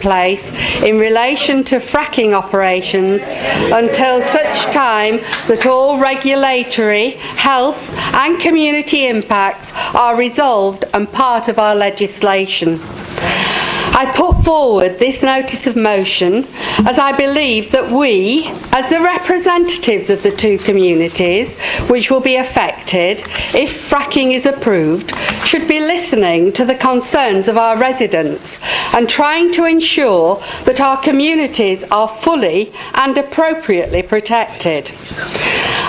place in relation to fracking operations until such time that all regulatory, health and community impacts are resolved and part of our legislation. I put forward this notice of motion as I believe that we, as the representatives of the two communities which will be affected if fracking is approved, should be listening to the concerns of our residents and trying to ensure that our communities are fully and appropriately protected.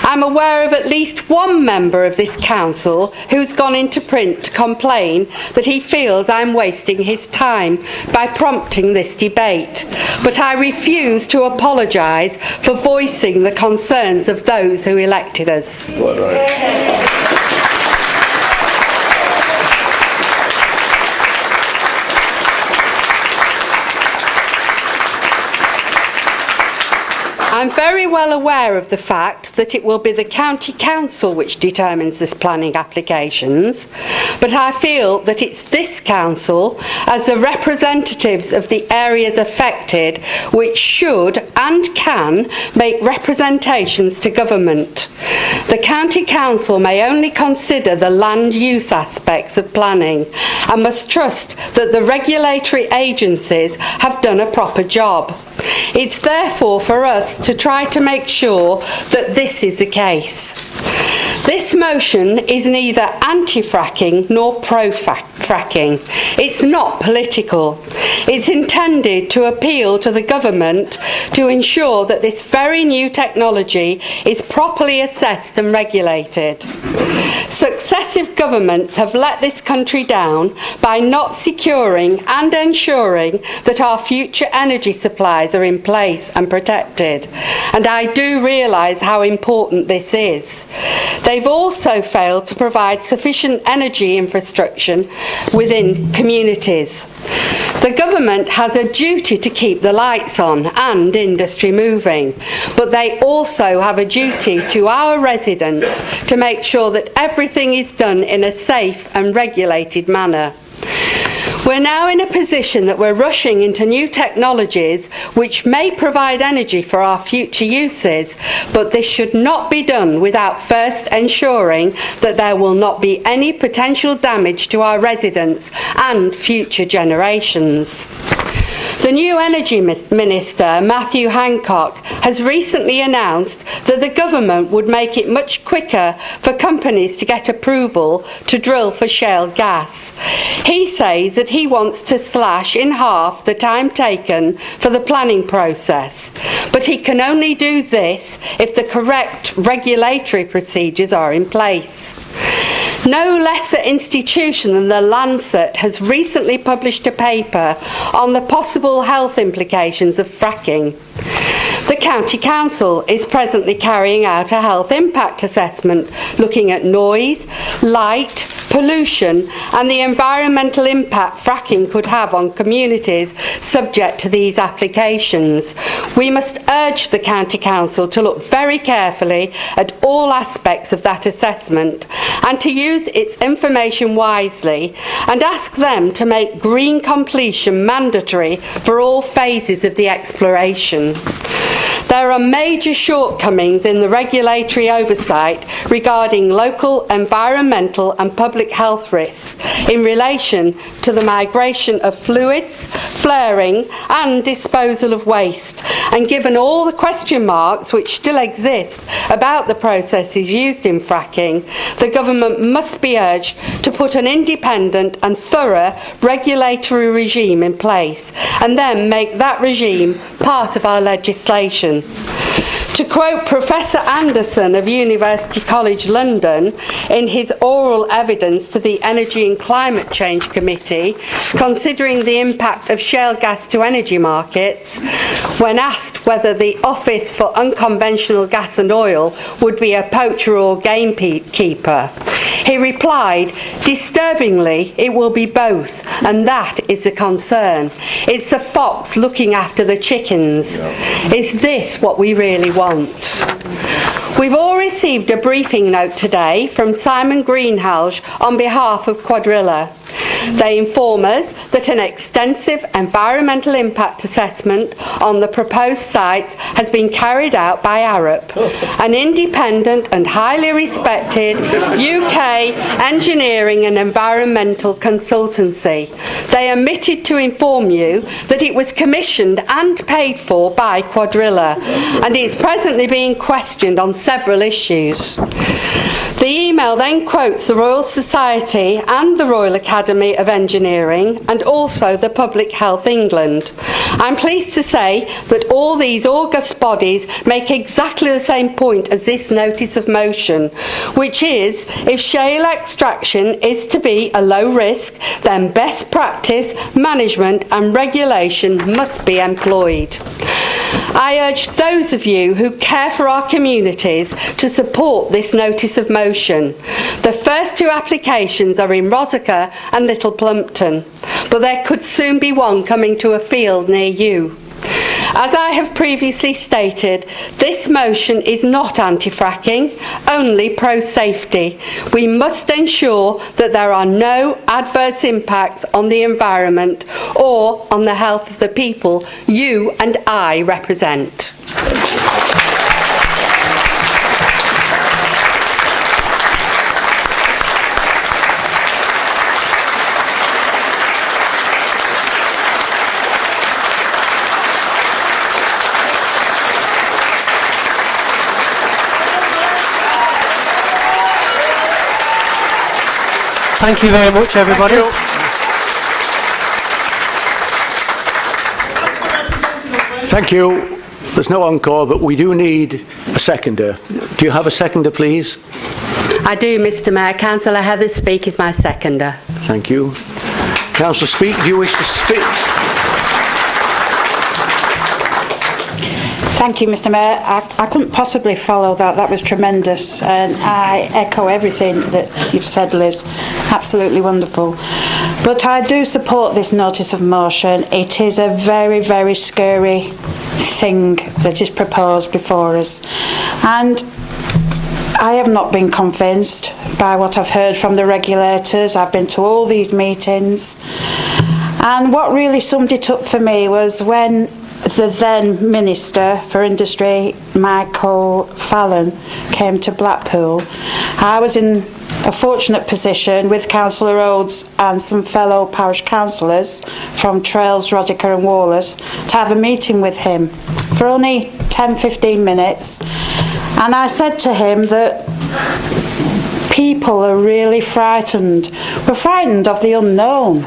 I'm aware of at least one member of this council who's gone into print to complain that he feels I'm wasting his time by prompting this debate, but I refuse to apologise for voicing the concerns of those who elected us. I'm very well aware of the fact that it will be the County Council which determines this planning applications, but I feel that it's this council, as the representatives of the areas affected, which should and can make representations to government. The County Council may only consider the land use aspects of planning and must trust that the regulatory agencies have done a proper job. It's therefore for us to try to make sure that this is the case. This motion is neither anti-fracking nor pro-fracking. It's not political. It's intended to appeal to the government to ensure that this very new technology is properly assessed and regulated. Successive governments have let this country down by not securing and ensuring that our future energy supplies are in place and protected, and I do realise how important this is. They've also failed to provide sufficient energy infrastructure within communities. The government has a duty to keep the lights on and industry moving, but they also have a duty to our residents to make sure that everything is done in a safe and regulated manner. We're now in a position that we're rushing into new technologies which may provide energy for our future uses, but this should not be done without first ensuring that there will not be any potential damage to our residents and future generations. The new Energy Minister, Matthew Hancock, has recently announced that the government would make it much quicker for companies to get approval to drill for shale gas. He says that he wants to slash in half the time taken for the planning process, but he can only do this if the correct regulatory procedures are in place. No lesser institution than the Lancet has recently published a paper on the possible health implications of fracking. The County Council is presently carrying out a health impact assessment looking at noise, light, pollution and the environmental impact fracking could have on communities subject to these applications. We must urge the County Council to look very carefully at all aspects of that assessment and to use its information wisely, and ask them to make green completion mandatory for all phases of the exploration. There are major shortcomings in the regulatory oversight regarding local environmental and public health risks in relation to the migration of fluids, flaring and disposal of waste, and given all the question marks which still exist about the processes used in fracking, the government must be urged to put an independent and thorough regulatory regime in place and then make that regime part of our legislation. To quote Professor Anderson of University College London in his oral evidence to the Energy and Climate Change Committee considering the impact of shale gas to energy markets, when asked whether the Office for Unconventional Gas and Oil would be a poacher or gamekeeper, he replied, "Disturbingly, it will be both, and that is the concern. It's the fox looking after the chickens. Is this what we really want?" We've all received a briefing note today from Simon Greenhalgh on behalf of Quadrilla. They inform us that an extensive environmental impact assessment on the proposed sites has been carried out by Arup, an independent and highly respected UK engineering and environmental consultancy. They omitted to inform you that it was commissioned and paid for by Quadrilla, and it's presently being questioned on several issues. The email then quotes the Royal Society and the Royal Academy of Engineering and also the Public Health England. I'm pleased to say that all these august bodies make exactly the same point as this notice of motion, which is if shale extraction is to be a low risk, then best practice, management and regulation must be employed. I urge those of you who care for our communities to support this notice of motion. The first two applications are in Rosica and Little Plumpton, but there could soon be one coming to a field near you. As I have previously stated, this motion is not anti-fracking, only pro-safety. We must ensure that there are no adverse impacts on the environment or on the health of the people you and I represent. Thank you very much, everybody. Thank you. There's no encore, but we do need a seconder. Do you have a seconder, please? I do, Mr. Mayor. Councillor Heather Speak is my seconder. Thank you. Councillor Speak, do you wish to speak? Thank you, Mr. Mayor. I couldn't possibly follow that. That was tremendous. And I echo everything that you've said, Liz. Absolutely wonderful. But I do support this notice of motion. It is a very, very scary thing that is proposed before us. And I have not been convinced by what I've heard from the regulators. I've been to all these meetings. And what really summed it up for me was when the then Minister for Industry, Michael Fallon, came to Blackpool. I was in a fortunate position with Councillor Rhodes and some fellow parish councillors from Trails, Rodica and Wallace to have a meeting with him for only 10-15 minutes. And I said to him that people are really frightened. We're frightened of the unknown.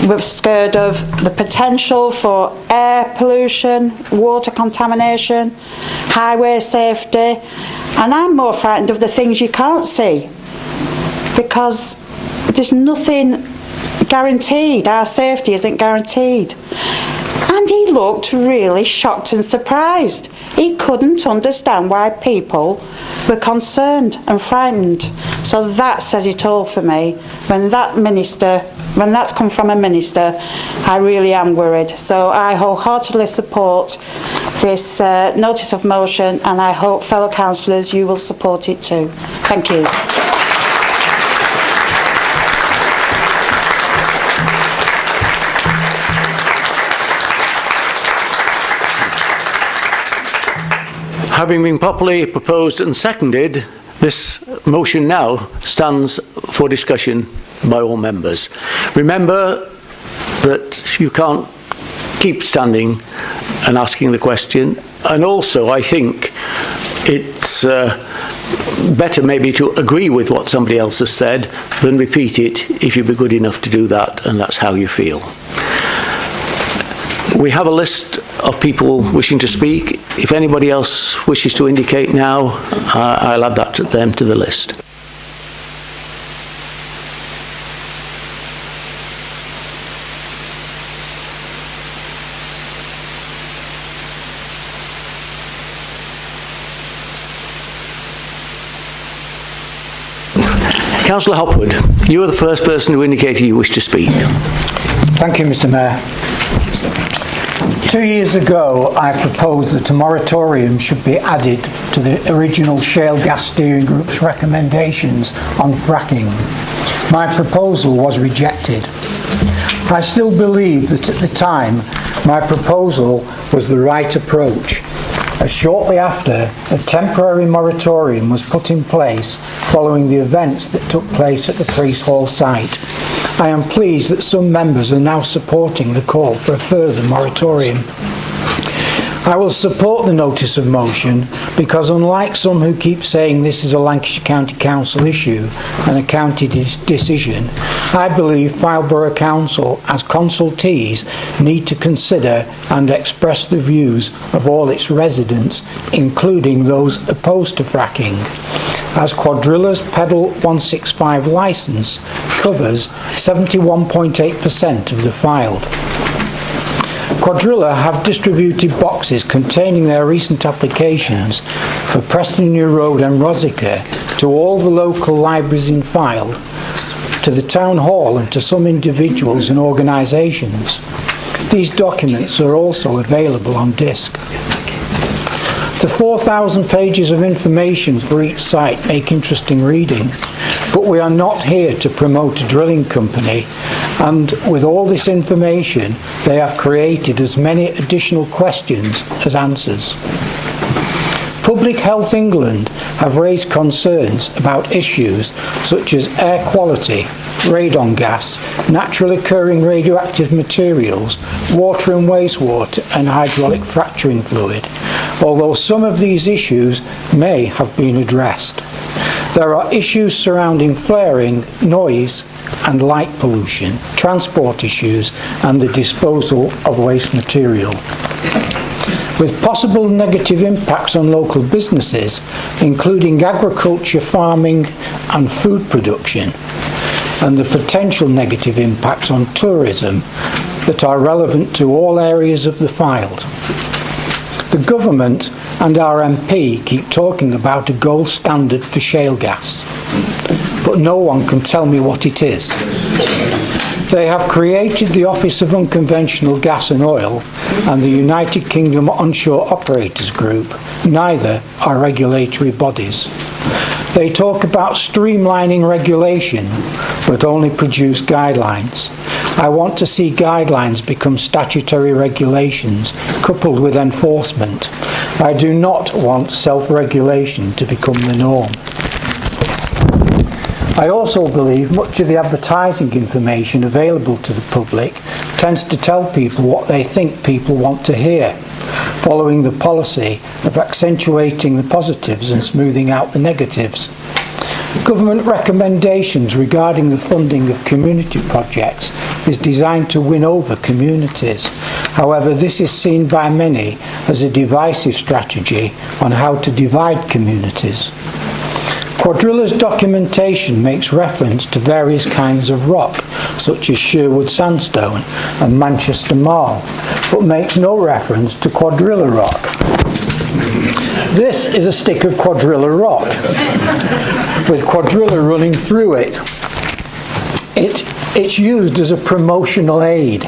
We're scared of the potential for air pollution, water contamination, highway safety, and I'm more frightened of the things you can't see, because there's nothing guaranteed. Our safety isn't guaranteed. And he looked really shocked and surprised. He couldn't understand why people were concerned and frightened. So that says it all for me. When that's come from a minister, I really am worried. So I wholeheartedly support this notice of motion, and I hope, fellow councillors, you will support it too. Thank you. Having been properly proposed and seconded, this motion now stands for discussion by all members. Remember that you can't keep standing and asking the question, and also I think it's better maybe to agree with what somebody else has said than repeat it, if you'd be good enough to do that and that's how you feel. We have a list of people wishing to speak. If anybody else wishes to indicate now, I'll add that to them to the list. Councillor Hopwood, you are the first person who indicated you wish to speak. Thank you, Mr. Mayor. 2 years ago, I proposed that a moratorium should be added to the original Shale Gas Steering Group's recommendations on fracking. My proposal was rejected. I still believe that at the time my proposal was the right approach, as shortly after a temporary moratorium was put in place following the events that took place at the Priest Hall site. I am pleased that some members are now supporting the call for a further moratorium. I will support the notice of motion because, unlike some who keep saying this is a Lancashire County Council issue and a county decision, I believe Fylde Borough Council as consultees need to consider and express the views of all its residents, including those opposed to fracking, as Quadrilla's Pedal 165 licence covers 71.8% of the Fylde. Quadrilla have distributed boxes containing their recent applications for Preston New Road and Rosica to all the local libraries in Fylde, to the Town Hall and to some individuals and organisations. These documents are also available on disc. The 4,000 pages of information for each site make interesting reading, but we are not here to promote a drilling company, and with all this information they have created as many additional questions as answers. Public Health England have raised concerns about issues such as air quality, radon gas, naturally occurring radioactive materials, water and wastewater and hydraulic fracturing fluid, although some of these issues may have been addressed. There are issues surrounding flaring, noise and light pollution, transport issues and the disposal of waste material. With possible negative impacts on local businesses, including agriculture, farming and food production, and the potential negative impacts on tourism that are relevant to all areas of the Fylde. The government and our MP keep talking about a gold standard for shale gas, but no one can tell me what it is. They have created the Office of Unconventional Gas and Oil and the United Kingdom Onshore Operators Group. Neither are regulatory bodies. They talk about streamlining regulation, but only produce guidelines. I want to see guidelines become statutory regulations coupled with enforcement. I do not want self-regulation to become the norm. I also believe much of the advertising information available to the public tends to tell people what they think people want to hear, following the policy of accentuating the positives and smoothing out the negatives. Government recommendations regarding the funding of community projects is designed to win over communities. However, this is seen by many as a divisive strategy on how to divide communities. Quadrilla's documentation makes reference to various kinds of rock, such as Sherwood sandstone and Manchester marl, but makes no reference to Quadrilla rock. This is a stick of Quadrilla rock, with Quadrilla running through it. It's used as a promotional aid,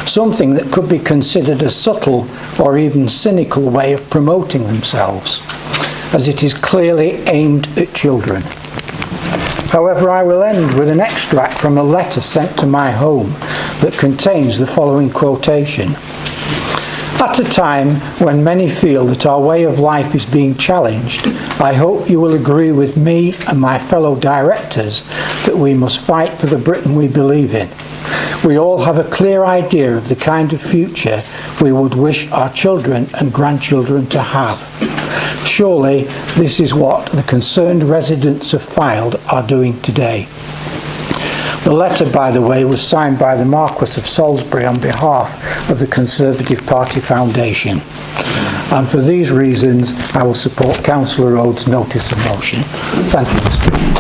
something that could be considered a subtle or even cynical way of promoting themselves, as it is clearly aimed at children. However, I will end with an extract from a letter sent to my home that contains the following quotation. At a time when many feel that our way of life is being challenged, I hope you will agree with me and my fellow directors that we must fight for the Britain we believe in. We all have a clear idea of the kind of future we would wish our children and grandchildren to have. Surely this is what the concerned residents of Fylde are doing today. The letter, by the way, was signed by the Marquess of Salisbury on behalf of the Conservative Party Foundation. And for these reasons, I will support Councillor Rhodes' notice of motion. Thank you, Mr. Chairman.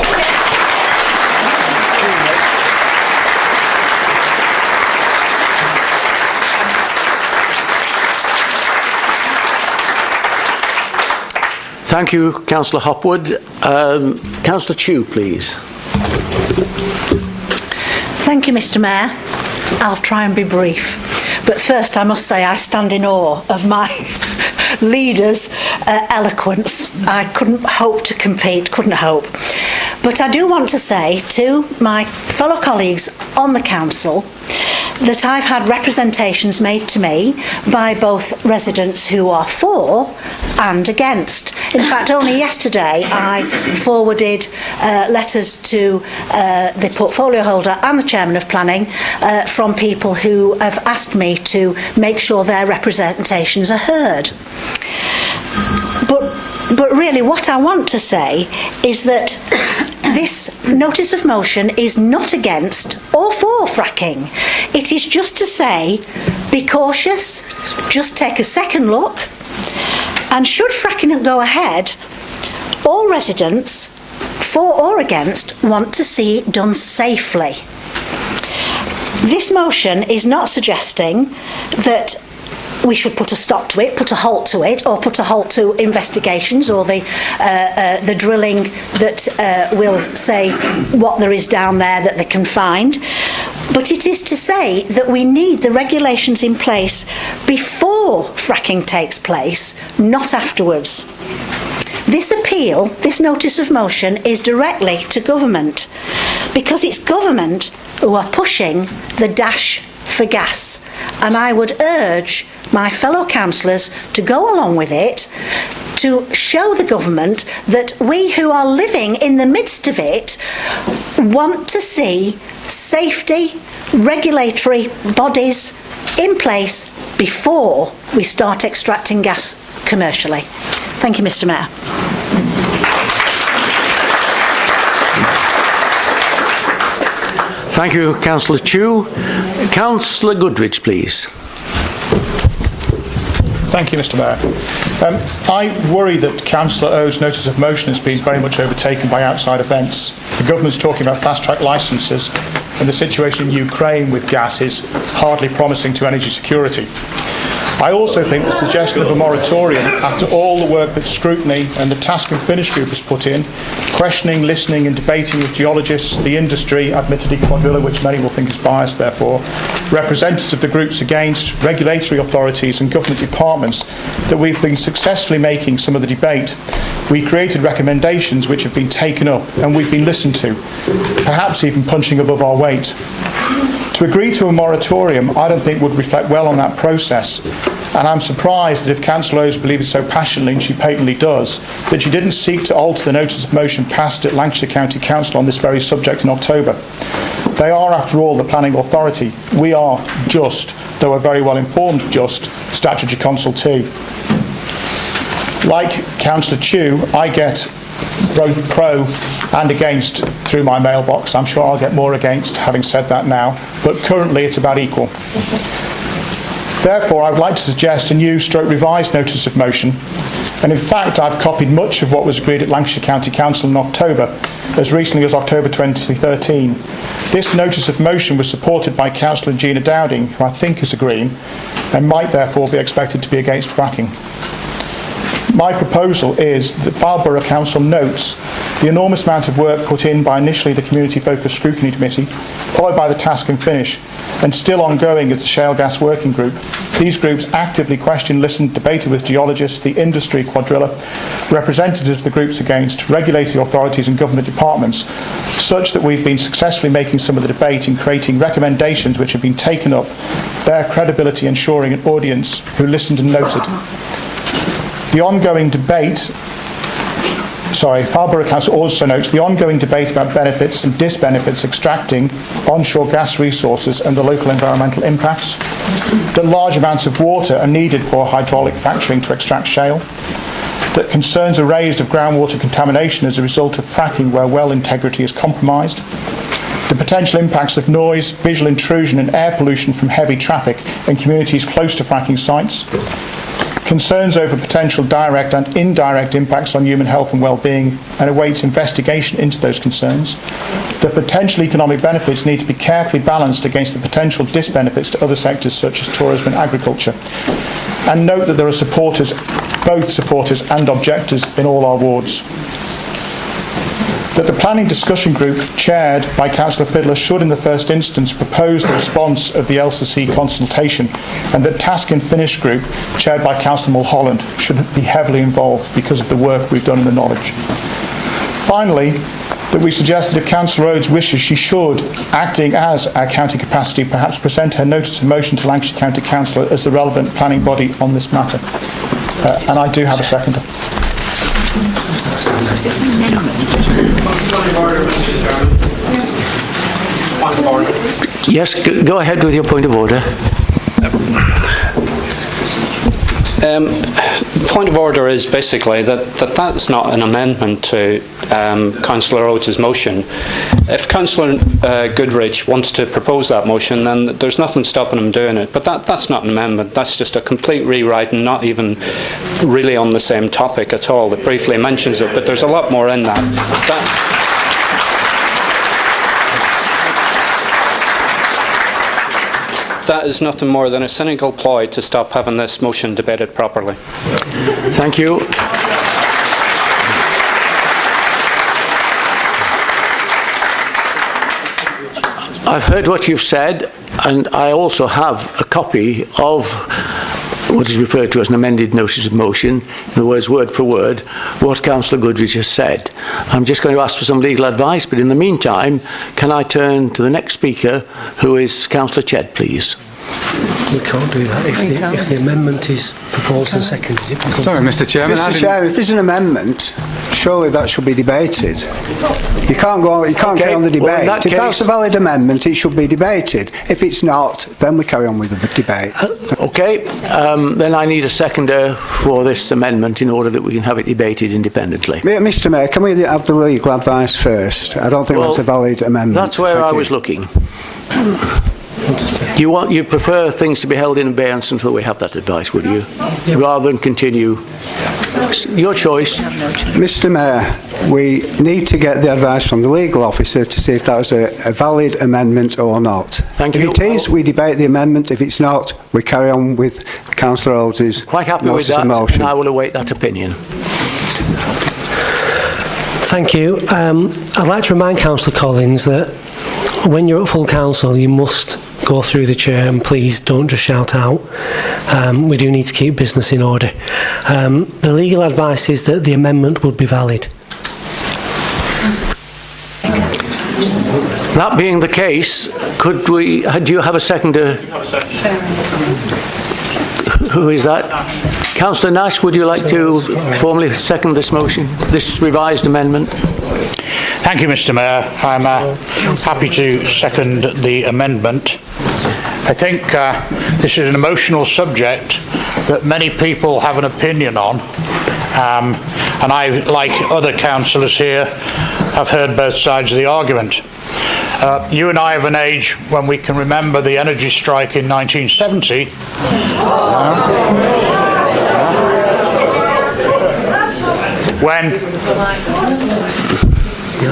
Thank you, Councillor Hopwood. Councillor Chu, please. Thank you, Mr. Mayor. I'll try and be brief. But first, I must say I stand in awe of my leader's eloquence. I couldn't hope to compete, couldn't hope. But I do want to say to my fellow colleagues on the council that I've had representations made to me by both residents who are for and against. In fact, only yesterday I forwarded letters to the portfolio holder and the chairman of planning from people who have asked me to make sure their representations are heard. But really what I want to say is that this notice of motion is not against or for fracking. It is just to say, be cautious, just take a second look, and should fracking go ahead, all residents, for or against, want to see it done safely. This motion is not suggesting that we should put a stop to it, put a halt to it, or put a halt to investigations or the drilling that will say what there is down there that they can find. But it is to say that we need the regulations in place before fracking takes place, not afterwards. This appeal, this notice of motion, is directly to government, because it's government who are pushing the dash for gas, and I would urge my fellow councillors to go along with it, to show the government that we who are living in the midst of it want to see safety, regulatory bodies in place before we start extracting gas commercially. Thank you, Mr. Mayor. Thank you, Councillor Chu. Councillor Goodrich, please. Thank you, Mr. Mayor. I worry that Councillor O's notice of motion has been very much overtaken by outside events. The government's talking about fast-track licences, and the situation in Ukraine with gas is hardly promising to energy security. I also think the suggestion of a moratorium, after all the work that Scrutiny and the Task and Finish Group has put in, questioning, listening and debating with geologists, the industry, admittedly Quadrilla, which many will think is biased therefore, representatives of the groups against, regulatory authorities and government departments, that we've been successfully making some of the debate. We created recommendations which have been taken up and we've been listened to, perhaps even punching above our weight. To agree to a moratorium, I don't think would reflect well on that process, and I'm surprised that if Councillor O's believes so passionately, and she patently does, that she didn't seek to alter the notice of motion passed at Lancashire County Council on this very subject in October. They are, after all, the planning authority. We are just, though a very well informed just, statutory consultee. Like Councillor Chu, I get both pro and against through my mailbox. I'm sure I'll get more against, having said that now, but currently it's about equal. Therefore, I would like to suggest a new revised notice of motion, and in fact I've copied much of what was agreed at Lancashire County Council in October, as recently as October 2013. This notice of motion was supported by Councillor Gina Dowding, who I think is a Green, and might therefore be expected to be against fracking. My proposal is that Farnborough Council notes the enormous amount of work put in by initially the Community Focused Scrutiny Committee, followed by the Task and Finish, and still ongoing as the Shale Gas Working Group. These groups actively questioned, listened, debated with geologists, the industry, Quadrilla, representatives of the groups against, regulatory authorities and government departments, such that we've been successfully making some of the debate in creating recommendations which have been taken up, their credibility ensuring an audience who listened and noted. The ongoing debate, Farnborough Council also notes the ongoing debate about benefits and disbenefits extracting onshore gas resources and the local environmental impacts, that large amounts of water are needed for hydraulic fracturing to extract shale, that concerns are raised of groundwater contamination as a result of fracking where well integrity is compromised, the potential impacts of noise, visual intrusion and air pollution from heavy traffic in communities close to fracking sites, concerns over potential direct and indirect impacts on human health and well-being, and awaits investigation into those concerns. The potential economic benefits need to be carefully balanced against the potential disbenefits to other sectors such as tourism and agriculture. And note that there are both supporters and objectors in all our wards. That the Planning Discussion Group, chaired by Councillor Fiddler, should in the first instance propose the response of the LCC consultation, and that Task and Finish Group, chaired by Councillor Mulholland, should be heavily involved because of the work we've done in the knowledge. Finally, that we suggest that if Councillor Rhodes wishes, she should, acting as our county capacity, perhaps present her notice of motion to Lancashire County Council as the relevant planning body on this matter. And I do have a seconder. Yes, go ahead with your point of order. Point of order is basically that's not an amendment to Councillor Rhodes' motion. If Councillor Goodrich wants to propose that motion, then there's nothing stopping him doing it. But that's not an amendment. That's just a complete rewrite and not even really on the same topic at all. It briefly mentions it, but there's a lot more in that. That is nothing more than a cynical ploy to stop having this motion debated properly. Thank you. I've heard what you've said, and I also have a copy of what is referred to as an amended notice of motion, in other words, word for word, what Councillor Goodrich has said. I'm just going to ask for some legal advice, but in the meantime, can I turn to the next speaker, who is Councillor Chedd, please? We can't do that if the amendment is proposed and seconded. Sorry, Mr. Chairman. Mr. Chair, if there's an amendment, surely that should be debated. You can't go. You can't carry on the debate. Well, if that's a valid amendment, it should be debated. If it's not, then we carry on with the debate. Okay, then I need a seconder for this amendment in order that we can have it debated independently. Mr. Mayor, can we have the legal advice first? I don't think that's a valid amendment. That's where I was looking. You prefer things to be held in abeyance until we have that advice, would you? Rather than continue. Your choice. Mr. Mayor, we need to get the advice from the legal officer to see if that was a valid amendment or not. Thank you. If it is, we debate the amendment. If it's not, we carry on with Councillor Rhodes' Quite happy with that, and I will await that opinion. Thank you. I'd like to remind Councillor Collins that when you're at full council, you must go through the chair, and please don't just shout out. We do need to keep business in order. The legal advice is that the amendment would be valid. That being the case, could we? Do you have a seconder? Who is that? Councillor Nash, would you like to formally second this motion, this revised amendment? Thank you, Mr. Mayor. I'm happy to second the amendment. I think this is an emotional subject that many people have an opinion on, and I, like other councillors here, have heard both sides of the argument. You and I have an age when we can remember the energy strike in 1970.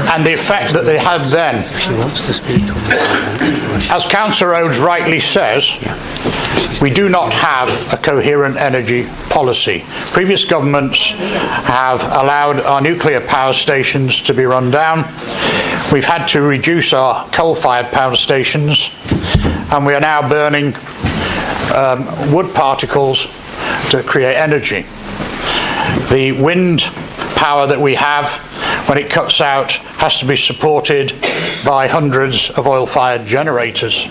And the effect that they had then. As Councillor Rhodes rightly says, we do not have a coherent energy policy. Previous governments have allowed our nuclear power stations to be run down. We've had to reduce our coal-fired power stations, and we are now burning wood particles to create energy. The wind power that we have, when it cuts out, has to be supported by hundreds of oil-fired generators.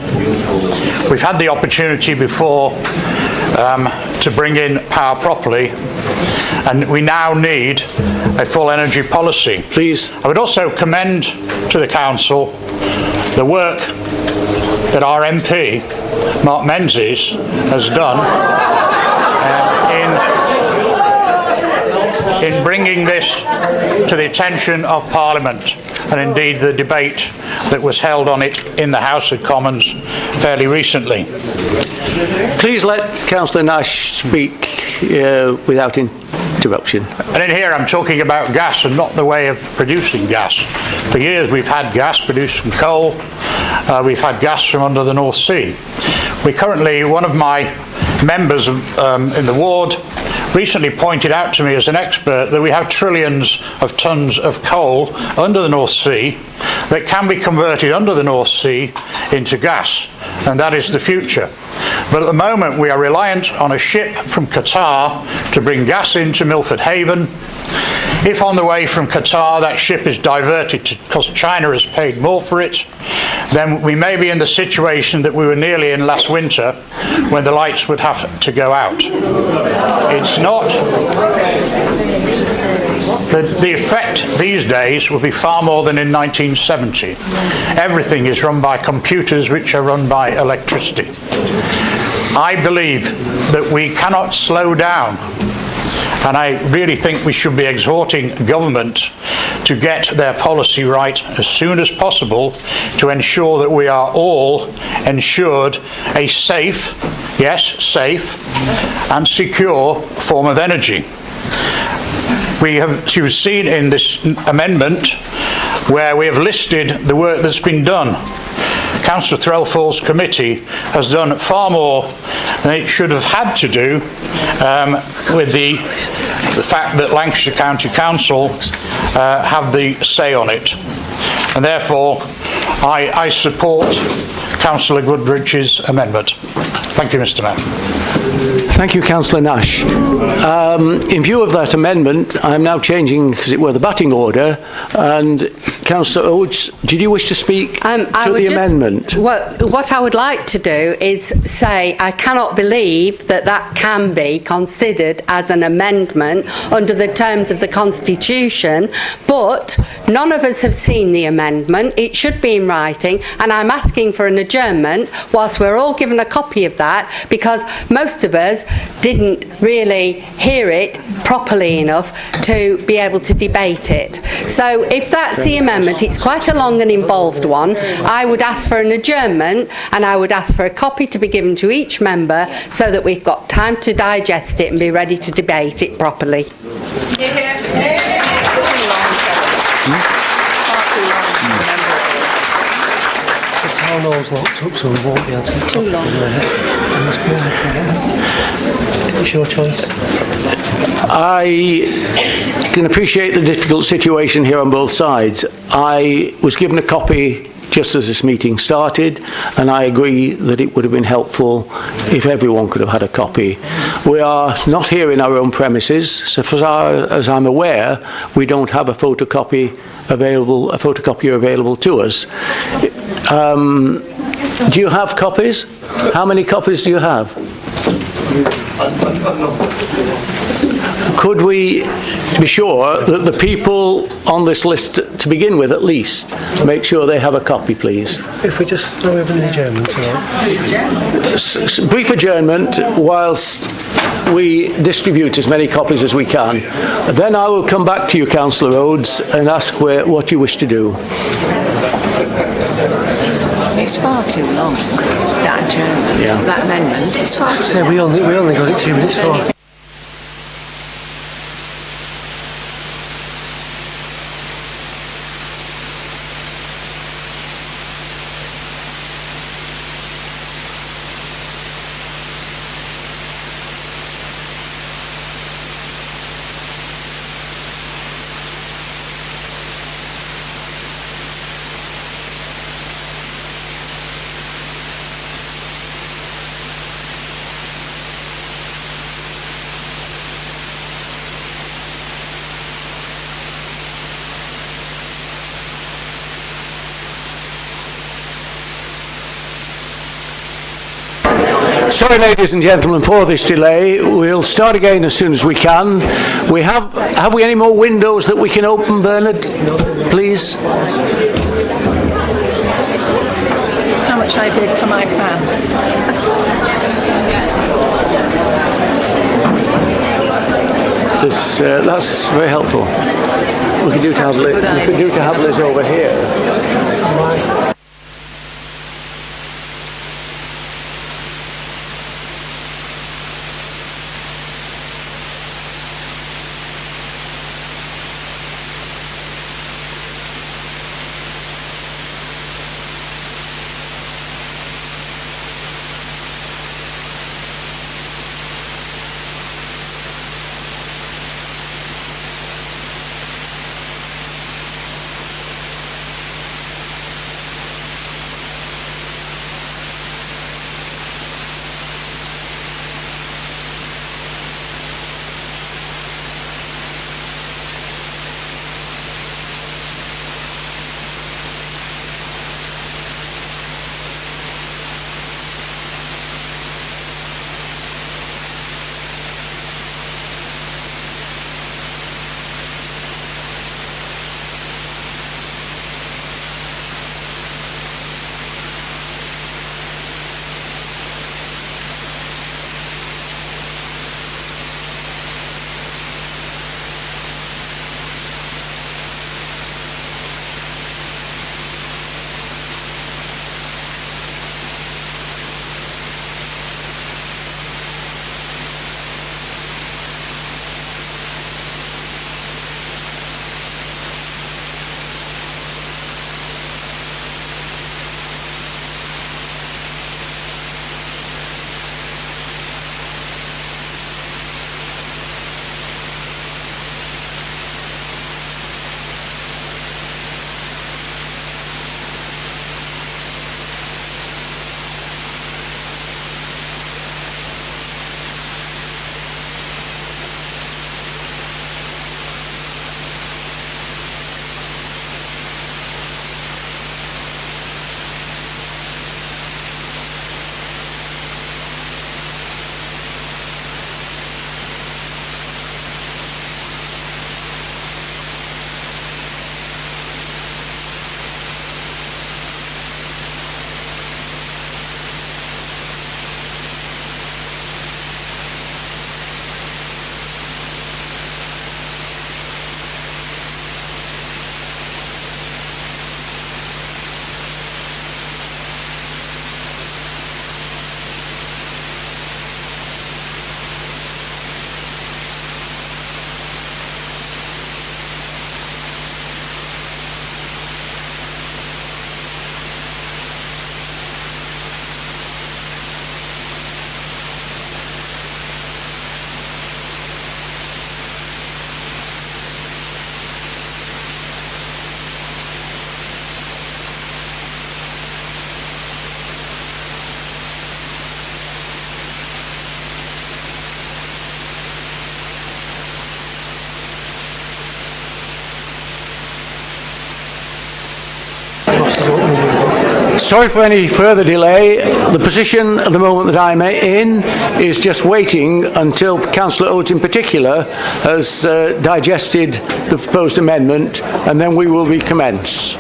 We've had the opportunity before to bring in power properly, and we now need a full energy policy. Please. I would also commend to the Council the work that our MP, Mark Menzies, has done in bringing this to the attention of Parliament, and indeed the debate that was held on it in the House of Commons fairly recently. Please let Councillor Nash speak without interruption. And in here I'm talking about gas and not the way of producing gas. For years we've had gas produced from coal, we've had gas from under the North Sea. We currently, one of my members in the ward recently pointed out to me as an expert that we have trillions of tons of coal under the North Sea that can be converted under the North Sea into gas. and that is the future. But at the moment we are reliant on a ship from Qatar to bring gas into Milford Haven. If on the way from Qatar that ship is diverted because China has paid more for it, then we may be in the situation that we were nearly in last winter when the lights would have to go out. It's not... The effect these days will be far more than in 1970. Everything is run by computers which are run by electricity. I believe that we cannot slow down, and I really think we should be exhorting government to get their policy right as soon as possible to ensure that we are all ensured a safe, yes, safe and secure form of energy. You've seen in this amendment where we have listed the work that's been done. Councillor Threlfall's committee has done far more than it should have had to do with the fact that Lancashire County Council have the say on it. And therefore, I support Councillor Goodrich's amendment. Thank you, Mr. Mayor. Thank you, Councillor Nash. In view of that amendment, I'm now changing, as it were, the batting order. And Councillor Oates, did you wish to speak to the amendment? What I would like to do is say I cannot believe that that can be considered as an amendment under the terms of the Constitution, but none of us have seen the amendment. It should be in writing, and I'm asking for an adjournment whilst we're all given a copy of that, because most of us didn't really hear it properly enough to be able to debate it. So if that's the amendment, it's quite a long and involved one. I would ask for an adjournment, and I would ask for a copy to be given to each member so that we've got time to digest it and be ready to debate it properly. The town hall's locked up, so we won't be able to get too long. It's your choice. I can appreciate the difficult situation here on both sides. I was given a copy just as this meeting started, and I agree that it would have been helpful if everyone could have had a copy. We are not here in our own premises, so far as I'm aware, we don't have a photocopier available to us. Do you have copies? How many copies do you have? Could we be sure that the people on this list, to begin with at least, make sure they have a copy, please? If we just throw over an adjournment tonight. Brief adjournment whilst we distribute as many copies as we can. Then I will come back to you, Councillor Rhodes, and ask what you wish to do. It's far too long, that adjournment, that amendment. It's far too long. So we only got it 2 minutes for. Sorry, ladies and gentlemen, for this delay. We'll start again as soon as we can. We have we any more windows that we can open, Bernard? Please. How much I bid for my fan? That's very helpful. We could do to have Liz over here. Sorry for any further delay. The position at the moment that I'm in is just waiting until Councillor Oates in particular has digested the proposed amendment, and then we will recommence.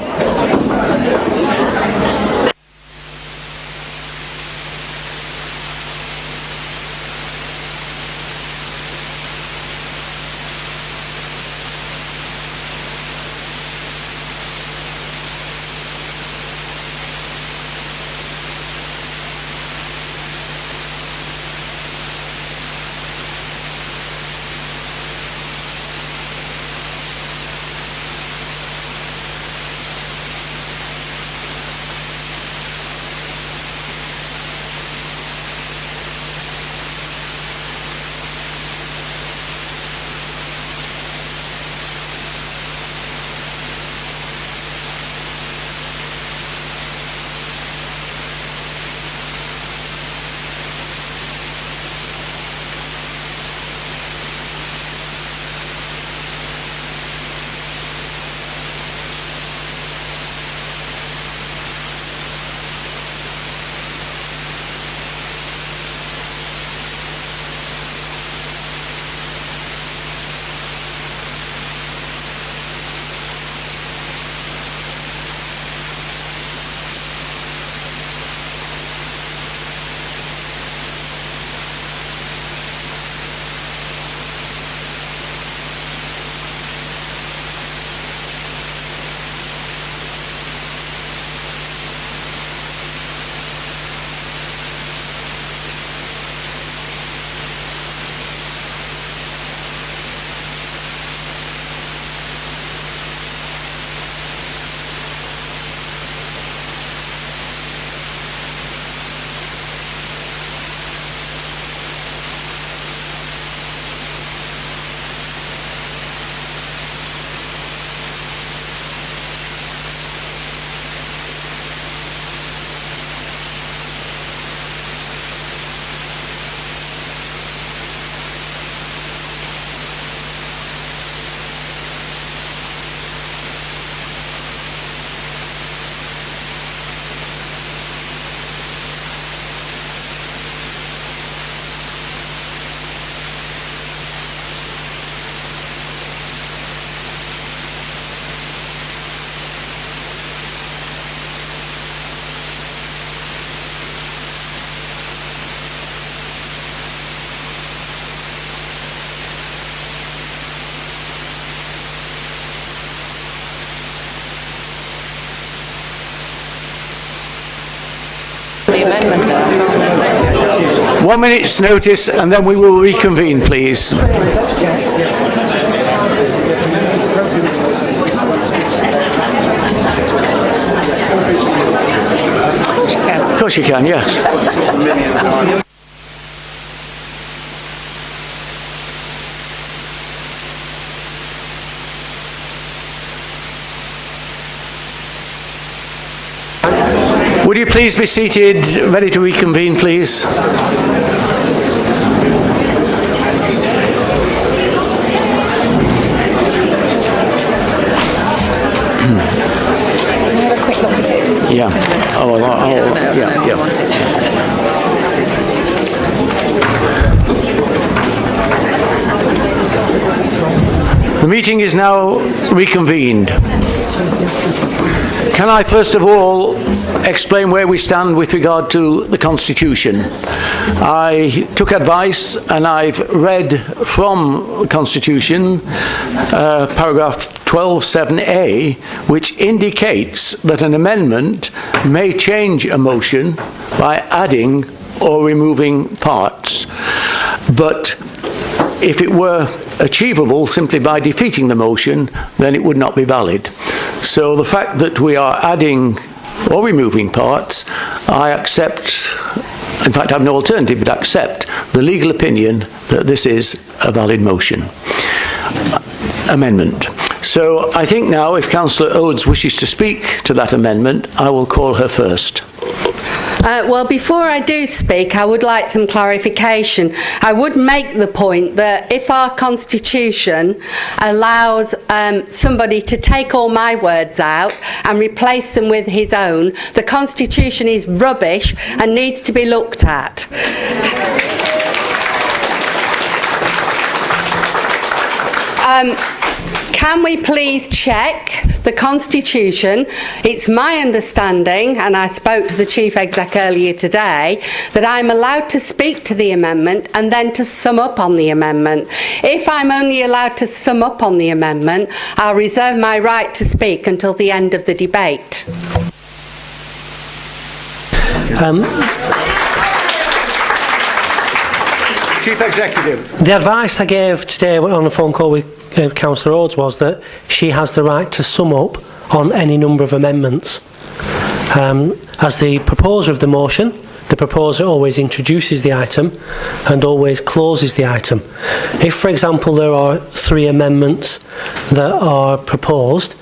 The amendment there. 1 minute's notice and then we will reconvene, please. Of course you can, yes. Would you please be seated, ready to reconvene, please? Yeah. The meeting is now reconvened. Can I first of all explain where we stand with regard to the Constitution? I took advice and I've read from the Constitution paragraph 12(7)(a), which indicates that an amendment may change a motion by adding or removing parts. But if it were achievable simply by defeating the motion, then it would not be valid. So the fact that we are adding or removing parts, I accept, in fact I have no alternative but accept the legal opinion that this is a valid motion. Amendment. So I think now if Councillor Oates wishes to speak to that amendment, I will call her first. Well, before I do speak, I would like some clarification. I would make the point that if our constitution allows somebody to take all my words out and replace them with his own, the constitution is rubbish and needs to be looked at. Can we please check the Constitution? It's my understanding, and I spoke to the Chief Exec earlier today, that I'm allowed to speak to the amendment and then to sum up on the amendment. If I'm only allowed to sum up on the amendment, I'll reserve my right to speak until the end of the debate. Chief Executive. The advice I gave today on a phone call with Councillor Rhodes was that she has the right to sum up on any number of amendments. As the proposer of the motion, the proposer always introduces the item and always closes the item. If, for example, there are 3 amendments that are proposed,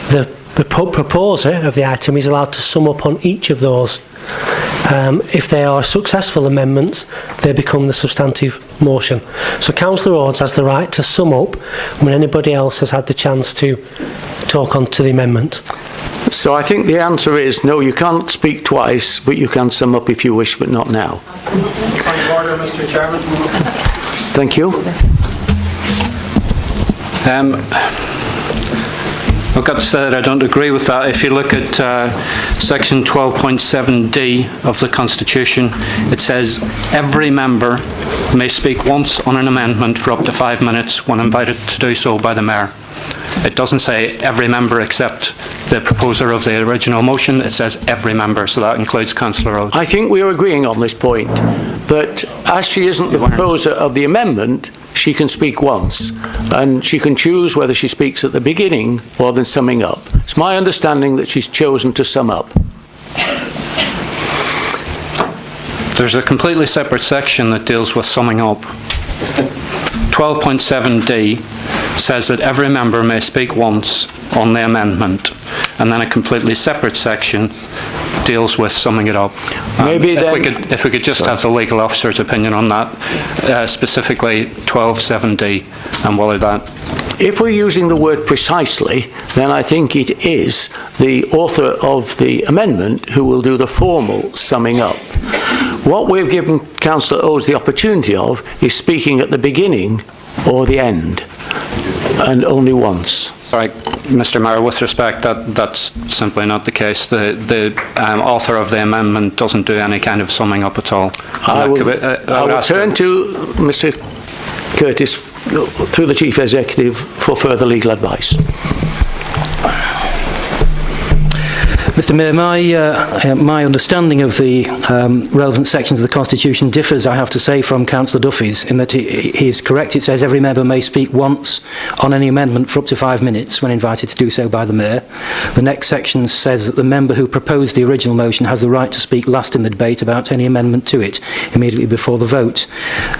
the proposer of the item is allowed to sum up on each of those. If they are successful amendments, they become the substantive motion. So Councillor Rhodes has the right to sum up when anybody else has had the chance to talk on to the amendment. So I think the answer is no, you can't speak twice, but you can sum up if you wish, but not now. Point of order, Mr. Chairman. Thank you. I've got to say that I don't agree with that. If you look at section 12.7D of the Constitution, it says every member may speak once on an amendment for up to 5 minutes when invited to do so by the Mayor. It doesn't say every member except the proposer of the original motion. It says every member, so that includes Councillor Rhodes. I think we are agreeing on this point, that as she isn't the proposer of the amendment, she can speak once, and she can choose whether she speaks at the beginning or then summing up. It's my understanding that she's chosen to sum up. There's a completely separate section that deals with summing up. 12.7D says that every member may speak once on the amendment, and then a completely separate section deals with summing it up. Maybe if we could just have the legal officer's opinion on that, specifically 12.7D, and whether that. If we're using the word precisely, then I think it is the author of the amendment who will do the formal summing up. What we've given Councillor Oates the opportunity of is speaking at the beginning or the end, and only once. Sorry, Mr. Mayor, with respect, that's simply not the case. The author of the amendment doesn't do any kind of summing up at all. I will turn to Mr. Curtis through the Chief Executive for further legal advice. Mr. Mayor, my understanding of the relevant sections of the Constitution differs, I have to say, from Councillor Duffy's, in that he is correct. It says every member may speak once on any amendment for up to 5 minutes when invited to do so by the Mayor. The next section says that the member who proposed the original motion has the right to speak last in the debate about any amendment to it, immediately before the vote.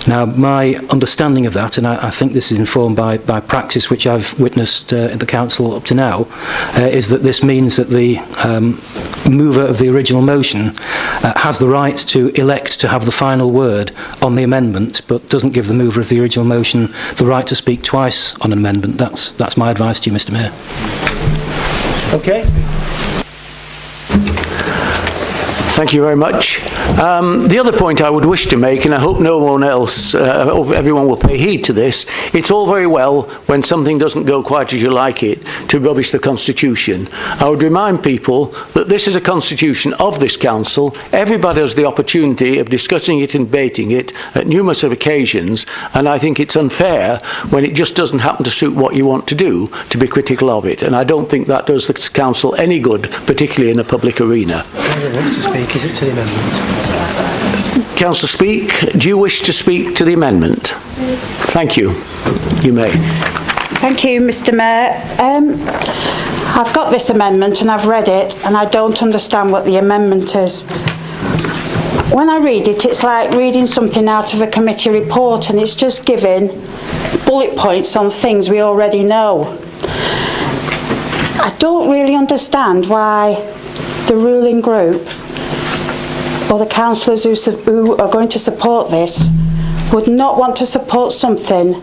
Now, my understanding of that, and I think this is informed by practice which I've witnessed at the Council up to now, is that this means that the mover of the original motion has the right to elect to have the final word on the amendment, but doesn't give the mover of the original motion the right to speak twice on an amendment. That's my advice to you, Mr. Mayor. Okay. Thank you very much. The other point I would wish to make, and I hope no one else, everyone will pay heed to this, it's all very well when something doesn't go quite as you like it to rubbish the Constitution. I would remind people that this is a Constitution of this Council. Everybody has the opportunity of discussing it and debating it at numerous occasions, and I think it's unfair when it just doesn't happen to suit what you want to do to be critical of it, and I don't think that does the Council any good, particularly in a public arena. Is it to the amendment? Councillor Speak, do you wish to speak to the amendment? Thank you. You may. Thank you, Mr. Mayor. I've got this amendment and I've read it, and I don't understand what the amendment is. When I read it, it's like reading something out of a committee report, and it's just giving bullet points on things we already know. I don't really understand why the ruling group or the councillors who are going to support this would not want to support something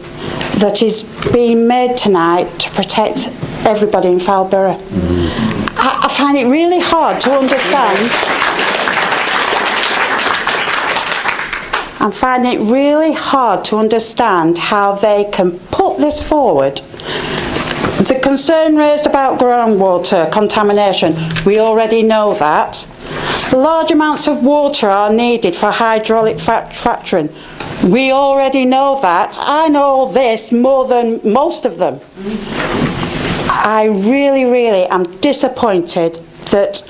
that is being made tonight to protect everybody in Foulborough. I find it really hard to understand. I'm finding it really hard to understand how they can put this forward. The concern raised about groundwater contamination, we already know that. Large amounts of water are needed for hydraulic fracturing. We already know that. I know this more than most of them. I really, really am disappointed that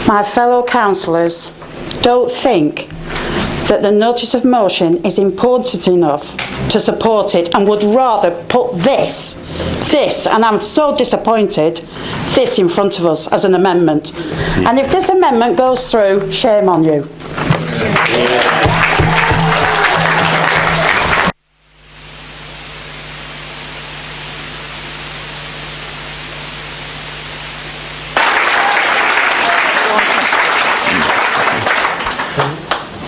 my fellow councillors don't think that the notice of motion is important enough to support it and would rather put this, and I'm so disappointed, this in front of us as an amendment. And if this amendment goes through, shame on you.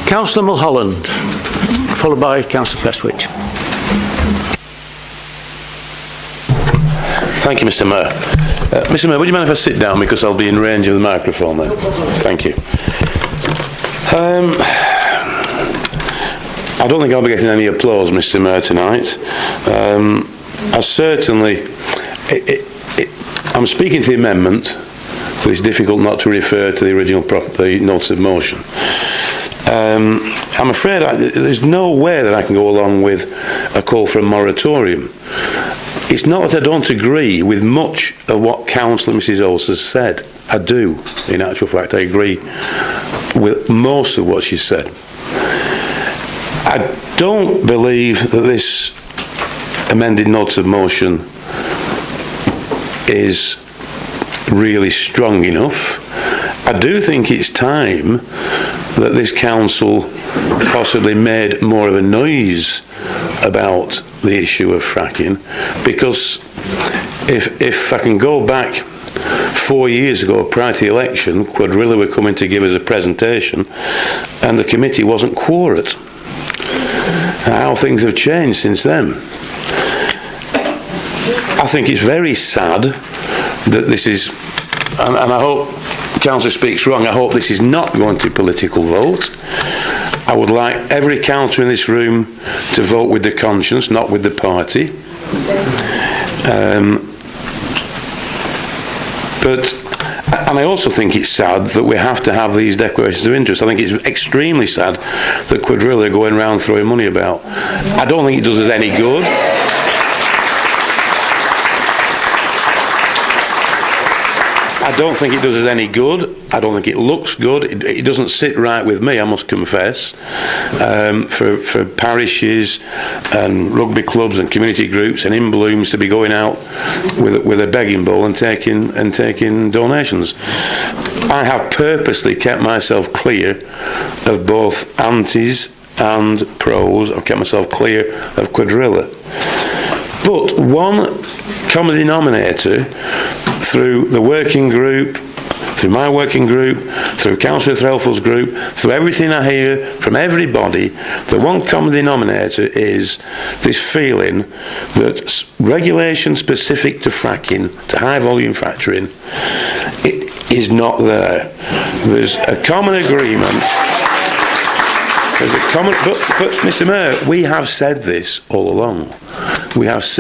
Councillor Mulholland, followed by Councillor Prestwich. Thank you, Mr. Mayor. Mr. Mayor, would you mind if I sit down because I'll be in range of the microphone then? Thank you. I don't think I'll be getting any applause, Mr. Mayor, tonight. I certainly, I'm speaking to the amendment, but it's difficult not to refer to the original the notice of motion. I'm afraid there's no way that I can go along with a call for a moratorium. It's not that I don't agree with much of what Councillor Mrs. Oates has said. I do, in actual fact. I agree with most of what she said. I don't believe that this amended notice of motion is really strong enough. I do think it's time that this council possibly made more of a noise about the issue of fracking, because if I can go back 4 years ago prior to the election, Quadrilla were coming to give us a presentation and the committee wasn't quorate. How things have changed since then. I think it's very sad that this is, and I hope Councillor speaks wrong, I hope this is not going to political vote. I would like every councillor in this room to vote with their conscience, not with the party. And I also think it's sad that we have to have these declarations of interest. I think it's extremely sad that Quadrilla are going around throwing money about. I don't think it does us any good. I don't think it does us any good. I don't think it looks good. It doesn't sit right with me, I must confess. For parishes and rugby clubs and community groups and in blooms to be going out with a begging bowl and taking donations. I have purposely kept myself clear of both antis and pros. I've kept myself clear of Quadrilla. But one common denominator through the working group, through my working group, through Councillor Threlfall's group, through everything I hear from everybody, the one common denominator is this feeling that regulation specific to fracking, to high volume fracturing, it is not there. There's a common agreement. There's a common, but Mr. Mayor, we have said this all along. We have said